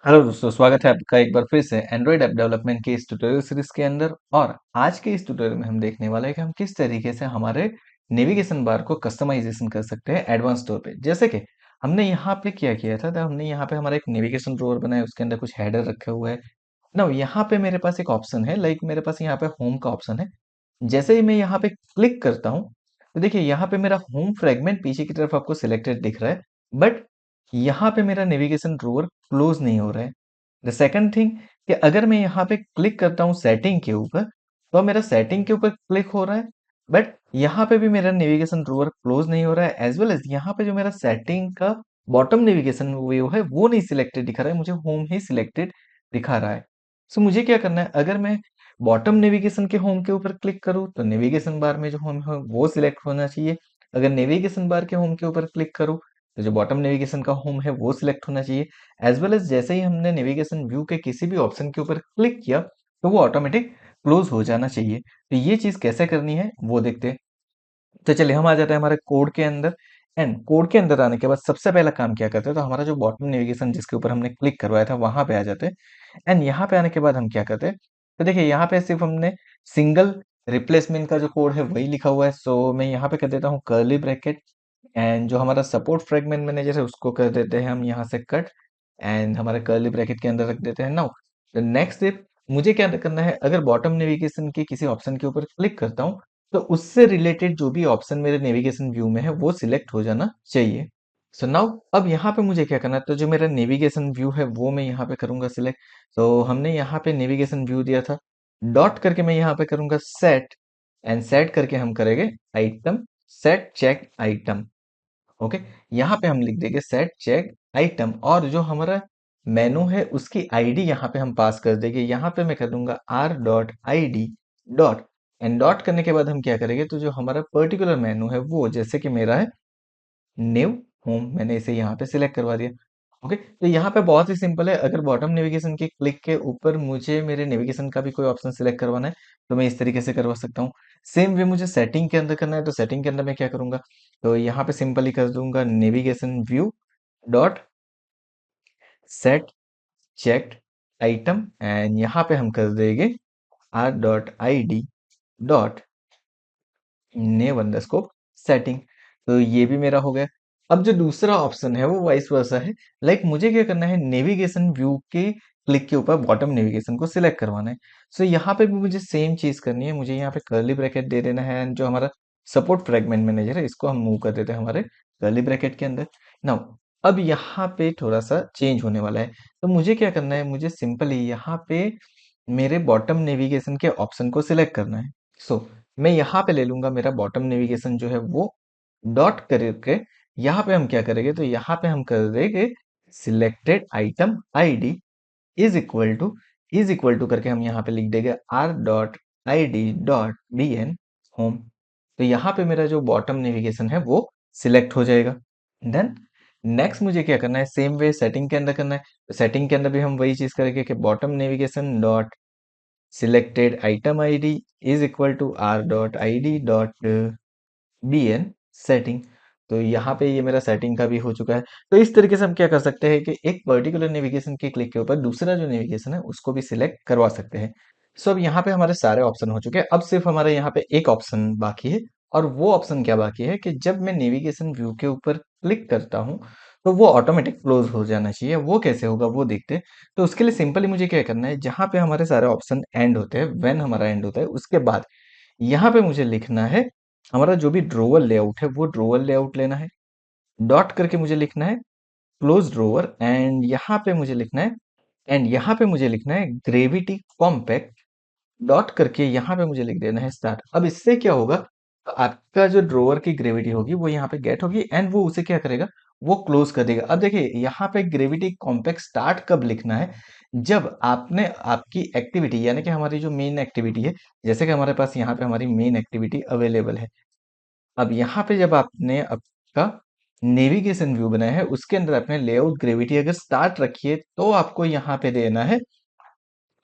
Hello दोस्तों, स्वागत है आपका एक बार फिर से एंड्रॉइड ऐप डेवलपमेंट की इस ट्यूटोरियल सीरीज के अंदर। और आज के इस ट्यूटोरियल में हम देखने वाले हैं कि हम किस तरीके से हमारे नेविगेशन बार को कस्टमाइजेशन कर सकते हैं एडवांस तौर पे। जैसे कि हमने यहाँ पे क्या किया था, तो हमने यहाँ पे हमारा एक नेविगेशन ड्रॉअर बनाया, उसके अंदर कुछ हेडर रखे हुए हैं ना। यहाँ पे मेरे पास एक ऑप्शन है, लाइक मेरे पास यहाँ पे होम का ऑप्शन है। जैसे ही मैं यहाँ पे क्लिक करता हूँ, तो देखिए यहाँ पे मेरा होम फ्रेगमेंट पीछे की तरफ आपको सिलेक्टेड दिख रहा है, बट यहाँ पे मेरा नेविगेशन ड्रॉअर क्लोज नहीं हो रहा है। द सेकंड थिंग कि अगर मैं यहाँ पे क्लिक करता हूँ सेटिंग के ऊपर, तो मेरा सेटिंग के ऊपर क्लिक हो रहा है, बट यहाँ पे भी मेरा नेविगेशन ड्रॉअर क्लोज नहीं हो रहा है। एज वेल एज यहाँ पे जो मेरा सेटिंग का बॉटम नेविगेशन व्यू है वो नहीं सिलेक्टेड दिखा रहा है, मुझे होम ही सिलेक्टेड दिखा रहा है। सो मुझे क्या करना है, अगर मैं बॉटम नेविगेशन के होम के ऊपर क्लिक करूँ तो नेविगेशन बार में जो होम है वो सिलेक्ट होना चाहिए। अगर नेविगेशन बार के होम के ऊपर क्लिक करूँ तो जो बॉटम नेविगेशन का होम है वो सिलेक्ट होना चाहिए। एज वेल एज जैसे ही हमने नेविगेशन व्यू के किसी भी ऑप्शन के ऊपर क्लिक किया तो वो ऑटोमेटिक क्लोज हो जाना चाहिए। तो ये चीज कैसे करनी है वो देखते हैं। तो चलिए हम आ जाते हैं हमारे कोड के अंदर। एंड कोड के अंदर आने के बाद सबसे पहला काम क्या करते हैं, तो हमारा जो बॉटम नेविगेशन जिसके ऊपर हमने क्लिक करवाया था वहां पे आ जाते हैं। एंड यहाँ पे आने के बाद हम क्या करते हैं, तो देखिए यहाँ पे सिर्फ हमने सिंगल रिप्लेसमेंट का जो कोड है वही लिखा हुआ है। सो मैं यहाँ पे कर देता हूँ कर्ली ब्रैकेट, एंड जो हमारा सपोर्ट फ्रेगमेंट मैनेजर है उसको कर देते हैं हम यहाँ से कट, एंड हमारे कर्ली ब्रैकेट के अंदर रख देते हैं। नाउ द नेक्स्ट स्टेप मुझे क्या करना है, अगर बॉटम नेविगेशन के किसी ऑप्शन के ऊपर क्लिक करता हूँ तो उससे रिलेटेड जो भी ऑप्शन मेरे नेविगेशन व्यू में है वो सिलेक्ट हो जाना चाहिए। सो नाउ अब यहाँ पे मुझे क्या करना है, तो जो मेरा नेविगेशन व्यू है वो मैं यहाँ पे करूंगा सिलेक्ट। तो हमने यहाँ पे नेविगेशन व्यू दिया था, डॉट करके मैं यहाँ पे करूंगा सेट, एंड सेट करके हम करेंगे item set check item. Okay, यहाँ पे हम लिख देंगे सेट चेक आइटम, और जो हमारा मेनू है उसकी आईडी यहाँ पे हम पास कर देंगे। यहाँ पे मैं कर दूंगा are dot I D dot, and dot करने के बाद हम क्या करेंगे, तो जो हमारा पर्टिकुलर मेनू है वो जैसे कि मेरा है न्यू होम, मैंने इसे यहाँ पे सिलेक्ट करवा दिया। ओके, तो यहाँ पे बहुत ही सिंपल है। अगर बॉटम नेविगेशन के क्लिक के ऊपर मुझे मेरे नेविगेशन का भी कोई ऑप्शन सिलेक्ट करवाना है तो मैं इस तरीके से करवा सकता हूँ। सेम वे मुझे सेटिंग के अंदर करना है, तो सेटिंग के अंदर मैं क्या करूंगा, तो यहाँ पे सिंपली कर दूंगा navigation view dot set checked item, and यहाँ पे हम कर देंगे R dot I D dot naive underscore setting. तो ये भी मेरा हो गया। अब जो दूसरा ऑप्शन है वो वाइस वर्सा है, लाइक मुझे क्या करना है, नेविगेशन व्यू के क्लिक के ऊपर बॉटम नेविगेशन को सिलेक्ट करवाना है। सो यहाँ पे भी मुझे सेम चीज करनी है, मुझे यहाँ पे कर्ली ब्रैकेट दे देना है, and जो हमारा सपोर्ट फ्रेगमेंट मैनेजर है इसको हम मूव कर देते हैं हमारे कर्ली ब्रैकेट के अंदर। नाउ अब यहाँ पे थोड़ा सा चेंज होने वाला है, तो मुझे क्या करना है, मुझे सिंपली यहाँ पे मेरे बॉटम नेविगेशन के ऑप्शन को सिलेक्ट करना है। सो मैं यहाँ पे ले लूंगा मेरा बॉटम नेविगेशन जो है वो डॉट करके, यहाँ पे हम क्या करेंगे, तो यहाँ पे हम कर देंगे selected item ID is equal to करके हम यहाँ पे लिख देंगे R dot I D dot B N home. तो यहाँ पे मेरा जो बॉटम नेविगेशन है वो सिलेक्ट हो जाएगा। देन नेक्स्ट मुझे क्या करना है, सेम वे सेटिंग के अंदर करना है। तो सेटिंग के अंदर भी हम वही चीज करेंगे कि bottom navigation dot selected item ID is equal to R dot I D dot B N setting. तो यहाँ पे ये मेरा सेटिंग का भी हो चुका है। तो इस तरीके से हम क्या कर सकते हैं कि एक पर्टिकुलर नेविगेशन के क्लिक के ऊपर दूसरा जो नेविगेशन है उसको भी सिलेक्ट करवा सकते हैं। सो अब यहाँ पे हमारे सारे ऑप्शन हो चुके हैं, अब सिर्फ हमारे यहाँ पे एक ऑप्शन बाकी है। और वो ऑप्शन क्या बाकी है कि जब मैं नेविगेशन व्यू के ऊपर क्लिक करता हूँ तो वो ऑटोमेटिक क्लोज हो जाना चाहिए। वो कैसे होगा वो देखते हैं। तो उसके लिए सिंपली मुझे क्या करना है, जहां पे हमारे सारे ऑप्शन एंड होते हैं, व्हेन हमारा एंड होता है उसके बाद यहाँ पे मुझे लिखना है हमारा जो भी ड्रोवर लेआउट है वो ड्रोवर लेआउट लेना है। डॉट करके मुझे लिखना है क्लोज ड्रोवर, एंड यहाँ पे मुझे लिखना है, एंड यहाँ पे मुझे लिखना है ग्रेविटी कॉम्पैक्ट। डॉट करके यहाँ पे मुझे लिख देना है स्टार्ट। अब इससे क्या होगा, तो आपका जो ड्रोवर की ग्रेविटी होगी वो यहाँ पे गेट होगी, एंड वो उसे क्या करेगा, वो क्लोज कर देगा। अब देखिए यहाँ पे ग्रेविटी कॉम्पैक्ट स्टार्ट कब लिखना है, जब आपने आपकी एक्टिविटी यानी कि हमारी जो मेन एक्टिविटी है, जैसे कि हमारे पास यहाँ पे हमारी मेन एक्टिविटी अवेलेबल है। अब यहाँ पे जब आपने आपका नेविगेशन व्यू बनाया है उसके अंदर आपने लेआउट ग्रेविटी अगर स्टार्ट रखी है तो आपको यहाँ पे देना है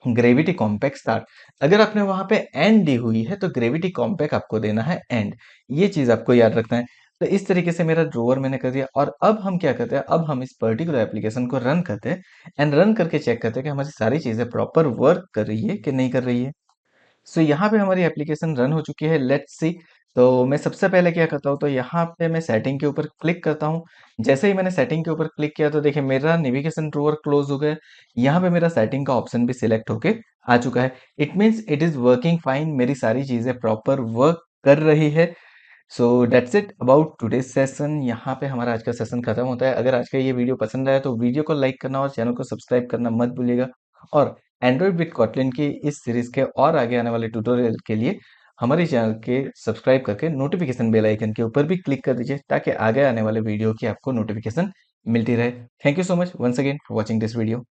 ग्रेविटी कॉम्पैक्ट स्टार्ट। अगर आपने वहां पे एंड दी हुई है तो ग्रेविटी कॉम्पैक्ट आपको देना है एंड। ये चीज आपको याद रखना है। तो इस तरीके से मेरा ड्रॉवर मैंने कर दिया और अब हम क्या करते हैं, अब हम इस पर्टिकुलर एप्लीकेशन को रन करते हैं एंड रन करके चेक करते हैं कि हमारी सारी चीज़ें प्रॉपर वर्क कर रही है कि नहीं कर रही है। सो यहाँ पे हमारी एप्लीकेशन रन हो चुकी है, लेट्स सी। तो मैं सबसे पहले क्या करता हूँ, तो यहाँ पे मैं सेटिंग के ऊपर क्लिक करता हूँ। जैसे ही मैंने सेटिंग के ऊपर क्लिक किया तो देखिए मेरा नेविगेशन ड्रॉवर क्लोज हो गया। यहाँ पे मेरा सेटिंग का ऑप्शन भी सिलेक्ट होके आ चुका है। It means it is working fine, मेरी सारी चीजें प्रॉपर वर्क कर रही है। So that's it about today session. यहाँ पे हमारा आज का सेशन खत्म होता है। अगर आज का ये वीडियो पसंद आया तो वीडियो को लाइक करना और चैनल को सब्सक्राइब करना मत भूलिएगा। और एंड्रॉइड विद कॉटलिन की इस सीरीज के और आगे आने वाले ट्यूटोरियल के लिए हमारे चैनल के सब्सक्राइब करके नोटिफिकेशन बेल आइकन के ऊपर भी क्लिक कर दीजिए ताकि आगे आने वाले वीडियो की आपको नोटिफिकेशन मिलती रहे। Thank you so much once again for watching this video.